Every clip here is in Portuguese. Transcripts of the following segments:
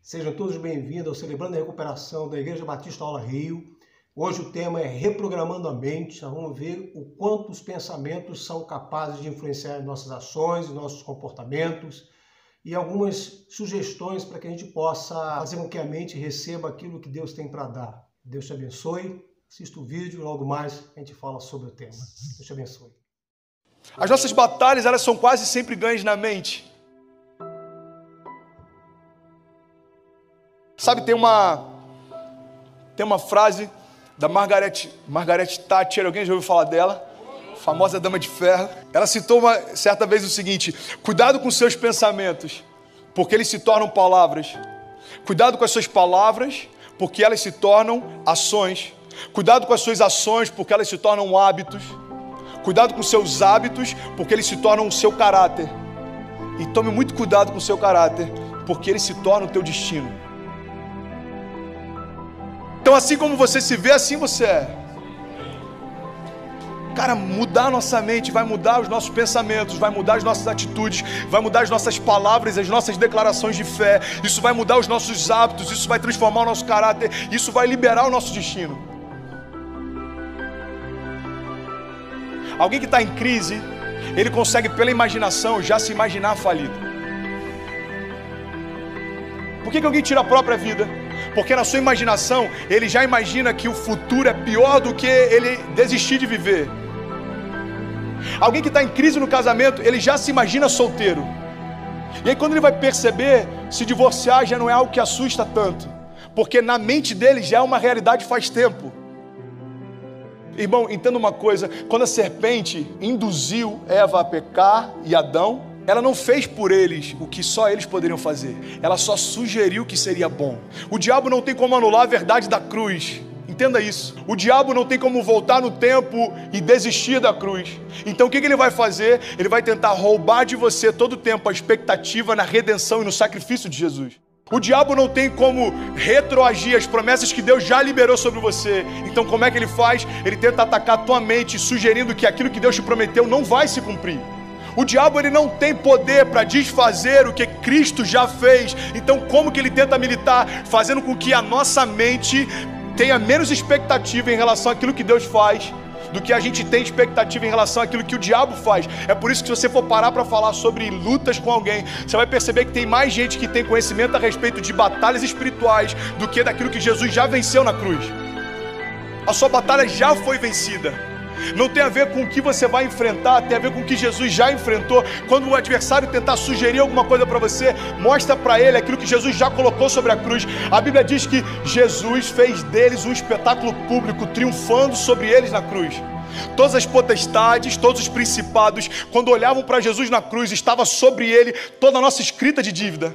Sejam todos bem-vindos ao Celebrando a Recuperação da Igreja Batista Aula Rio. Hoje o tema é Reprogramando a Mente. Nós vamos ver o quanto os pensamentos são capazes de influenciar nossas ações, nossos comportamentos e algumas sugestões para que a gente possa fazer com que a mente receba aquilo que Deus tem para dar. Deus te abençoe. Assista o vídeo e logo mais a gente fala sobre o tema. Deus te abençoe. As nossas batalhas, elas são quase sempre ganhas na mente. Sabe, tem uma frase da Margaret Thatcher, alguém já ouviu falar dela? Famosa Dama de Ferro. Ela citou certa vez o seguinte: cuidado com seus pensamentos, porque eles se tornam palavras. Cuidado com as suas palavras, porque elas se tornam ações. Cuidado com as suas ações, porque elas se tornam hábitos. Cuidado com seus hábitos, porque eles se tornam o seu caráter. E tome muito cuidado com o seu caráter, porque eles se tornam o teu destino. Então, assim como você se vê, assim você é. Cara, mudar a nossa mente vai mudar os nossos pensamentos, vai mudar as nossas atitudes, vai mudar as nossas palavras, as nossas declarações de fé. Isso vai mudar os nossos hábitos, isso vai transformar o nosso caráter, isso vai liberar o nosso destino. Alguém que está em crise, ele consegue pela imaginação já se imaginar falido. Por que alguém tira a própria vida? Porque na sua imaginação, ele já imagina que o futuro é pior do que ele desistir de viver. Alguém que está em crise no casamento, ele já se imagina solteiro. E aí quando ele vai perceber, se divorciar já não é algo que assusta tanto. Porque na mente dele já é uma realidade faz tempo. Irmão, entenda uma coisa, quando a serpente induziu Eva a pecar e Adão, ela não fez por eles o que só eles poderiam fazer. Ela só sugeriu que seria bom. O diabo não tem como anular a verdade da cruz. Entenda isso. O diabo não tem como voltar no tempo e desistir da cruz. Então o que ele vai fazer? Ele vai tentar roubar de você todo o tempo a expectativa na redenção e no sacrifício de Jesus. O diabo não tem como retroagir as promessas que Deus já liberou sobre você. Então como é que ele faz? Ele tenta atacar a tua mente, sugerindo que aquilo que Deus te prometeu não vai se cumprir. O diabo, ele não tem poder para desfazer o que Cristo já fez. Então como que ele tenta militar? Fazendo com que a nossa mente tenha menos expectativa em relação àquilo que Deus faz do que a gente tem expectativa em relação àquilo que o diabo faz. É por isso que se você for parar para falar sobre lutas com alguém, você vai perceber que tem mais gente que tem conhecimento a respeito de batalhas espirituais do que daquilo que Jesus já venceu na cruz. A sua batalha já foi vencida. Não tem a ver com o que você vai enfrentar, tem a ver com o que Jesus já enfrentou. Quando o adversário tentar sugerir alguma coisa para você, mostra para ele aquilo que Jesus já colocou sobre a cruz. A Bíblia diz que Jesus fez deles um espetáculo público, triunfando sobre eles na cruz. Todas as potestades, todos os principados, quando olhavam para Jesus na cruz, estava sobre ele toda a nossa escrita de dívida.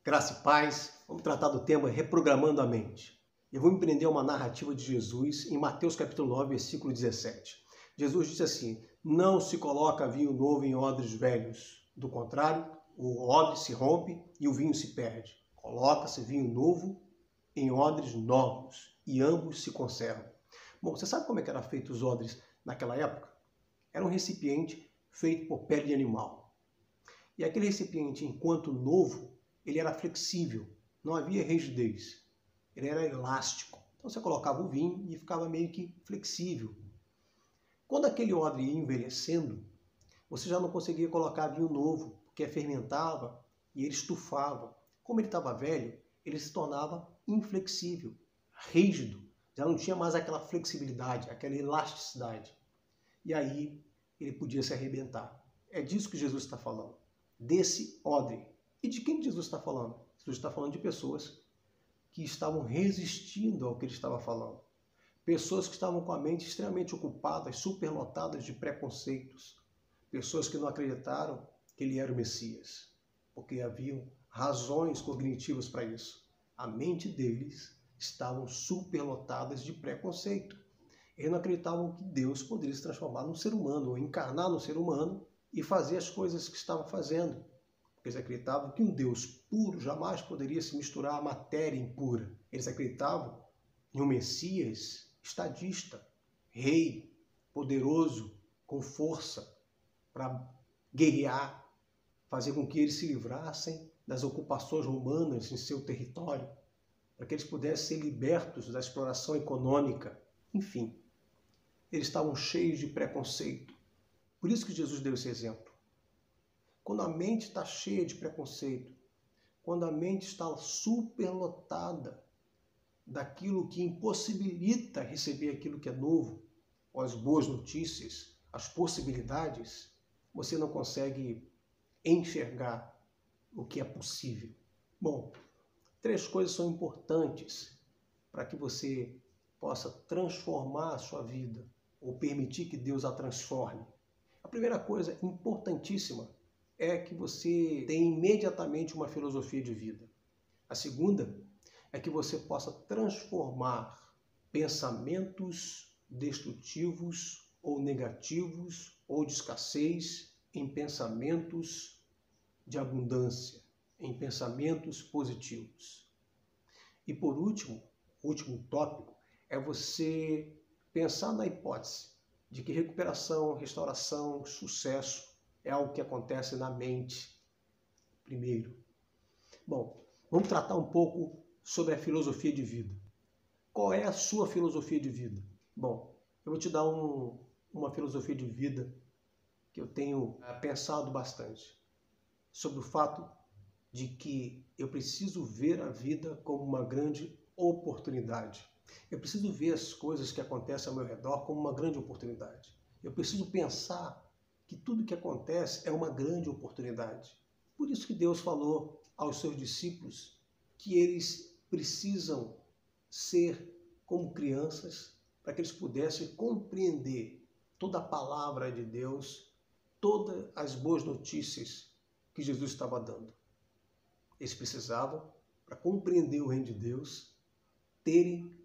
Graça e paz. Vamos tratar do tema Reprogramando a Mente. Eu vou empreender uma narrativa de Jesus em Mateus capítulo 9, versículo 17. Jesus disse assim: não se coloca vinho novo em odres velhos. Do contrário, o odre se rompe e o vinho se perde. Coloca-se vinho novo em odres novos e ambos se conservam. Bom, você sabe como é que eram feitos os odres naquela época? Era um recipiente feito por pele de animal. E aquele recipiente, enquanto novo, ele era flexível, não havia rigidez. Ele era elástico. Então você colocava o vinho e ficava meio que flexível. Quando aquele odre ia envelhecendo, você já não conseguia colocar vinho novo, porque fermentava e ele estufava. Como ele estava velho, ele se tornava inflexível, rígido. Já não tinha mais aquela flexibilidade, aquela elasticidade. E aí ele podia se arrebentar. É disso que Jesus está falando, desse odre. E de quem Jesus está falando? Jesus está falando de pessoas que estavam resistindo ao que ele estava falando. Pessoas que estavam com a mente extremamente ocupadas, superlotadas de preconceitos. Pessoas que não acreditaram que ele era o Messias, porque haviam razões cognitivas para isso. A mente deles estavam superlotadas de preconceito. Eles não acreditavam que Deus poderia se transformar num ser humano, ou encarnar no ser humano e fazer as coisas que estavam fazendo. Eles acreditavam que um Deus puro jamais poderia se misturar à matéria impura. Eles acreditavam em um Messias estadista, rei, poderoso, com força, para guerrear, fazer com que eles se livrassem das ocupações romanas em seu território, para que eles pudessem ser libertos da exploração econômica. Enfim, eles estavam cheios de preconceito. Por isso que Jesus deu esse exemplo. Quando a mente está cheia de preconceito, quando a mente está superlotada daquilo que impossibilita receber aquilo que é novo, ou as boas notícias, as possibilidades, você não consegue enxergar o que é possível. Bom, 3 coisas são importantes para que você possa transformar a sua vida, ou permitir que Deus a transforme. A primeira coisa importantíssima é que você tenha imediatamente uma filosofia de vida. A segunda é que você possa transformar pensamentos destrutivos ou negativos ou de escassez em pensamentos de abundância, em pensamentos positivos. E por último, o último tópico é você pensar na hipótese de que recuperação, restauração, sucesso é algo que acontece na mente primeiro. Bom, vamos tratar um pouco sobre a filosofia de vida. Qual é a sua filosofia de vida? Bom, eu vou te dar uma filosofia de vida que eu tenho pensado bastante sobre o fato de que eu preciso ver a vida como uma grande oportunidade. Eu preciso ver as coisas que acontecem ao meu redor como uma grande oportunidade. Eu preciso pensar que tudo que acontece é uma grande oportunidade. Por isso que Deus falou aos seus discípulos que eles precisam ser como crianças para que eles pudessem compreender toda a palavra de Deus, todas as boas notícias que Jesus estava dando. Eles precisavam, para compreender o reino de Deus, terem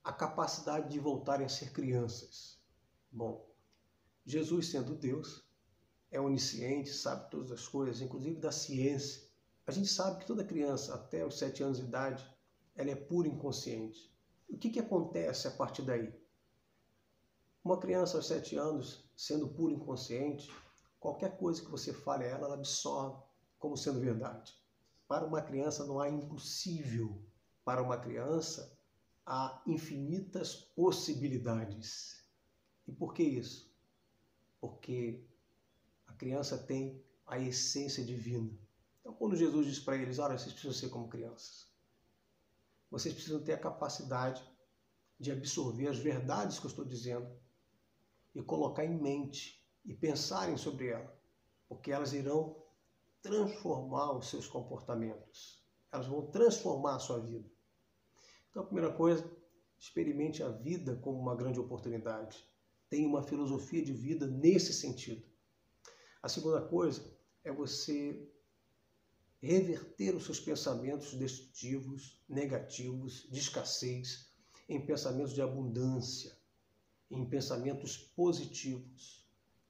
a capacidade de voltarem a ser crianças. Bom, Jesus, sendo Deus, é onisciente, sabe todas as coisas, inclusive da ciência. A gente sabe que toda criança, até os 7 anos de idade, ela é pura inconsciente. O que acontece a partir daí? Uma criança aos 7 anos, sendo pura inconsciente, qualquer coisa que você fale a ela, ela absorve como sendo verdade. Para uma criança não há impossível. Para uma criança há infinitas possibilidades. E por que isso? Porque a criança tem a essência divina. Então, quando Jesus diz para eles, olha, vocês precisam ser como crianças. Vocês precisam ter a capacidade de absorver as verdades que eu estou dizendo e colocar em mente e pensarem sobre ela, porque elas irão transformar os seus comportamentos. Elas vão transformar a sua vida. Então, a primeira coisa, experimente a vida como uma grande oportunidade. Tenha uma filosofia de vida nesse sentido. A segunda coisa é você reverter os seus pensamentos destrutivos, negativos, de escassez, em pensamentos de abundância, em pensamentos positivos.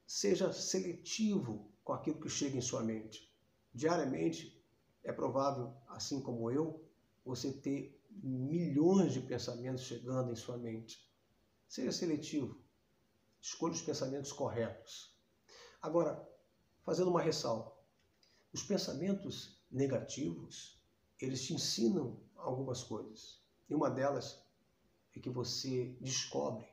Seja seletivo com aquilo que chega em sua mente. Diariamente, é provável, assim como eu, você ter milhões de pensamentos chegando em sua mente. Seja seletivo. Escolha os pensamentos corretos. Agora, fazendo uma ressalva. Os pensamentos negativos, eles te ensinam algumas coisas. E uma delas é que você descobre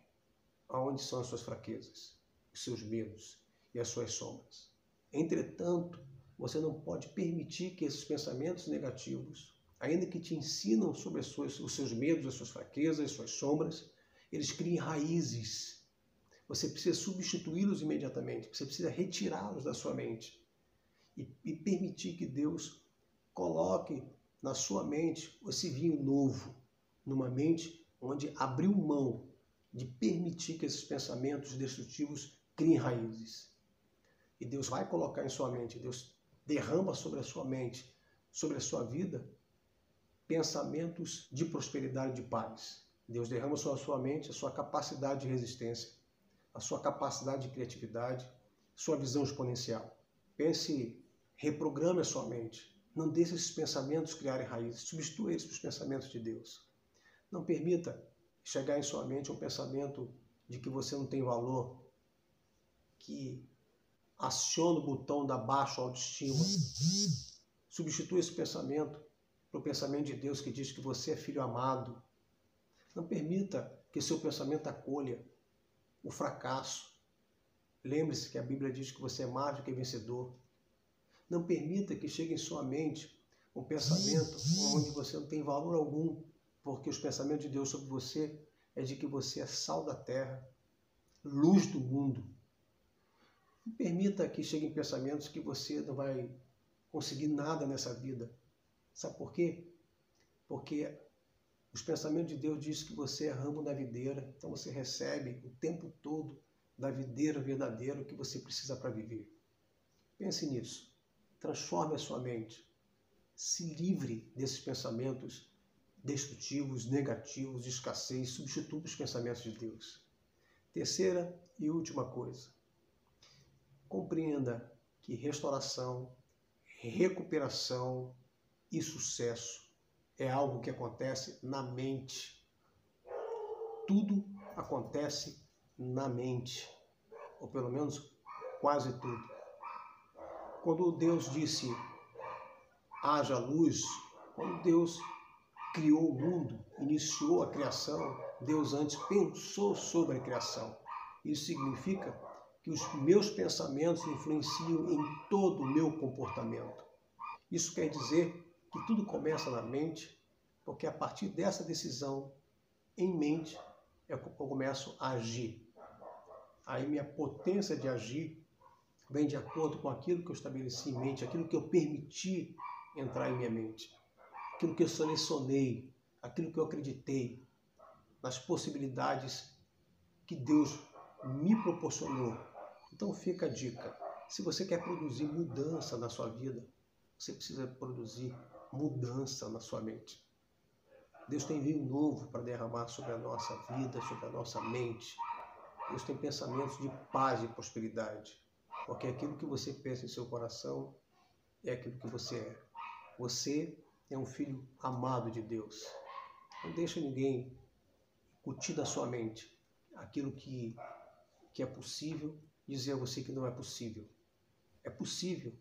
aonde são as suas fraquezas, os seus medos e as suas sombras. Entretanto, você não pode permitir que esses pensamentos negativos, ainda que te ensinam sobre os seus medos, as suas fraquezas, as suas sombras, eles criem raízes. Você precisa substituí-los imediatamente, você precisa retirá-los da sua mente e permitir que Deus coloque na sua mente esse vinho novo, numa mente onde abriu mão de permitir que esses pensamentos destrutivos criem raízes. E Deus vai colocar em sua mente, Deus derrama sobre a sua mente, sobre a sua vida, pensamentos de prosperidade e de paz. Deus derrama sobre a sua mente a sua capacidade de resistência, a sua capacidade de criatividade, sua visão exponencial. Pense, reprograme a sua mente. Não deixe esses pensamentos criarem raízes. Substitua eles pelos pensamentos de Deus. Não permita chegar em sua mente um pensamento de que você não tem valor, que aciona o botão da baixa autoestima, Substitua esse pensamento pelo pensamento de Deus que diz que você é filho amado. Não permita que seu pensamento acolha o fracasso. Lembre-se que a Bíblia diz que você é mais do que vencedor. Não permita que chegue em sua mente um pensamento onde você não tem valor algum, porque os pensamentos de Deus sobre você é de que você é sal da terra, luz do mundo. Não permita que cheguem pensamentos que você não vai conseguir nada nessa vida. Sabe por quê? Porque os pensamentos de Deus dizem que você é ramo da videira, então você recebe o tempo todo da videira verdadeira que você precisa para viver. Pense nisso. Transforme a sua mente. Se livre desses pensamentos destrutivos, negativos, de escassez. Substitua os pensamentos de Deus. Terceira e última coisa. Compreenda que restauração, recuperação e sucesso é algo que acontece na mente. Tudo acontece na mente, ou pelo menos quase tudo. Quando Deus disse, haja luz, quando Deus criou o mundo, iniciou a criação, Deus antes pensou sobre a criação. Isso significa que os meus pensamentos influenciam em todo o meu comportamento. Isso quer dizer que tudo começa na mente, porque a partir dessa decisão em mente é que eu começo a agir. Aí minha potência de agir vem de acordo com aquilo que eu estabeleci em mente, aquilo que eu permiti entrar em minha mente, aquilo que eu selecionei, aquilo que eu acreditei, nas possibilidades que Deus me proporcionou. Então fica a dica, se você quer produzir mudança na sua vida, você precisa produzir mudança na sua mente. Deus tem vinho novo para derramar sobre a nossa vida, sobre a nossa mente. Deus tem pensamentos de paz e prosperidade, porque aquilo que você pensa em seu coração é aquilo que você é. Você é um filho amado de Deus. Não deixe ninguém incutir da sua mente aquilo que é possível, dizer a você que não é possível. É possível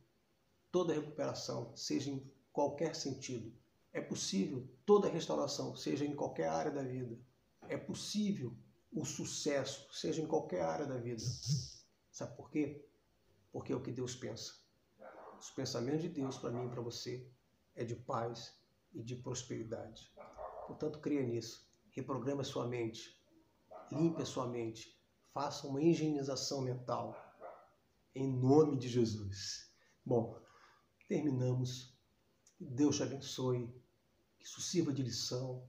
toda recuperação, seja em qualquer sentido. É possível toda restauração, seja em qualquer área da vida. É possível o sucesso, seja em qualquer área da vida. Sabe por quê? Porque é o que Deus pensa. Os pensamentos de Deus para mim e para você é de paz e de prosperidade. Portanto, creia nisso. Reprograme a sua mente. Limpe a sua mente. Faça uma higienização mental. Em nome de Jesus. Bom, terminamos. Deus te abençoe. Que isso sirva de lição.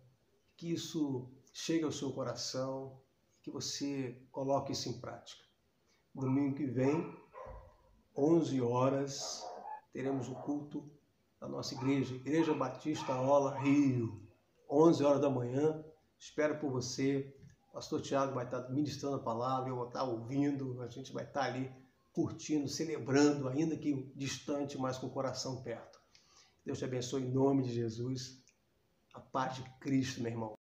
Que isso chegue ao seu coração. Que você coloque isso em prática. Domingo que vem, 11 horas, teremos o culto da nossa igreja, Igreja Batista Ola, Rio. 11 horas da manhã. Espero por você. Pastor Tiago vai estar ministrando a palavra, eu vou estar ouvindo, a gente vai estar ali curtindo, celebrando, ainda que distante, mas com o coração perto. Deus te abençoe em nome de Jesus. A paz de Cristo, meu irmão.